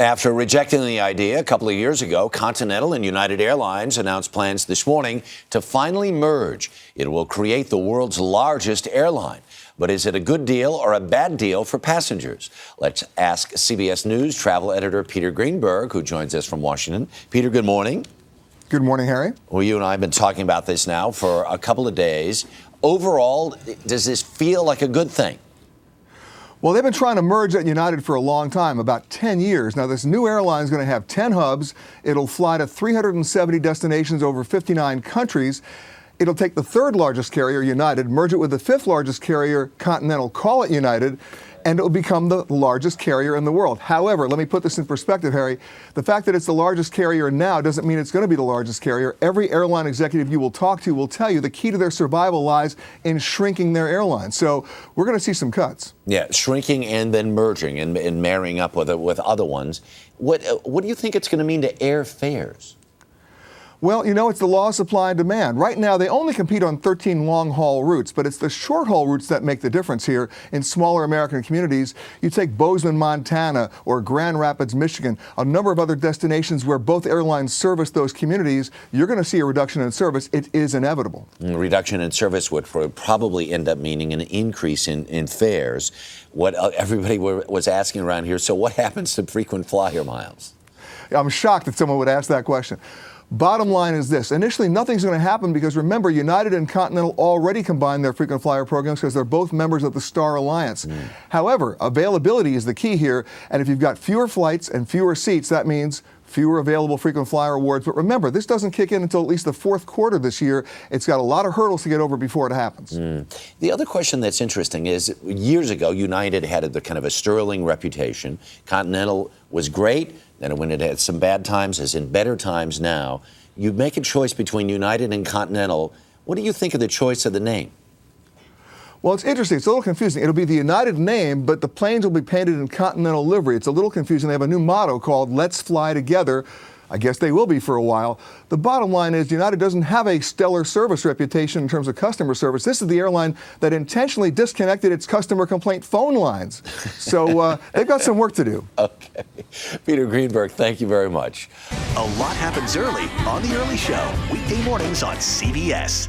After rejecting the idea a couple of years ago, Continental and United Airlines announced plans this morning to finally merge. It will create the world's largest airline. But is it a good deal or a bad deal for passengers? Let's ask CBS News travel editor Peter Greenberg, who joins us from Washington. Peter, good morning. Good morning, Harry. Well, you and I have been talking about this now for a couple of days. Overall, does this feel like a good thing? Well, they've been trying to merge at United for a long time, about 10 years. Now, this new airline is going to have 10 hubs. It'll fly to 370 destinations over 59 countries. It'll take the third largest carrier, United, merge it with the fifth largest carrier, Continental, call it United, and it will become the largest carrier in the world. However, let me put this in perspective, Harry. The fact that it's the largest carrier now doesn't mean it's going to be the largest carrier. Every airline executive you will talk to will tell you the key to their survival lies in shrinking their airline. So we're going to see some cuts. Yeah, shrinking and then merging and marrying up with other ones. What do you think it's going to mean to airfares? Well, you know, it's the law of supply and demand. Right now, they only compete on 13 long-haul routes, but it's the short-haul routes that make the difference here in smaller American communities. You take Bozeman, Montana, or Grand Rapids, Michigan, a number of other destinations where both airlines service those communities, you're going to see a reduction in service. It is inevitable. Reduction in service would probably end up meaning an increase in fares. What everybody was asking around here, so what happens to frequent flyer miles? I'm shocked that someone would ask that question. Bottom line is this. Initially, nothing's going to happen because, remember, United and Continental already combined their frequent flyer programs because they're both members of the Star Alliance. However, availability is the key here, and if you've got fewer flights and fewer seats, that means fewer available frequent flyer awards. But remember, this doesn't kick in until at least the fourth quarter this year. It's got a lot of hurdles to get over before it happens. The other question that's interesting is, years ago, United had the kind of a sterling reputation. Continental was great. And when it had some bad times, as in better times now, you make a choice between United and Continental. What do you think of the choice of the name? Well, it's interesting. It's a little confusing. It'll be the United name, but the planes will be painted in Continental livery. It's a little confusing. They have a new motto called Let's Fly Together. I guess they will be for a while. The bottom line is United doesn't have a stellar service reputation in terms of customer service. This is the airline that intentionally disconnected its customer complaint phone lines. So they've got some work to do. Okay. Peter Greenberg, thank you very much. A lot happens early on The Early Show, weekday mornings on CBS.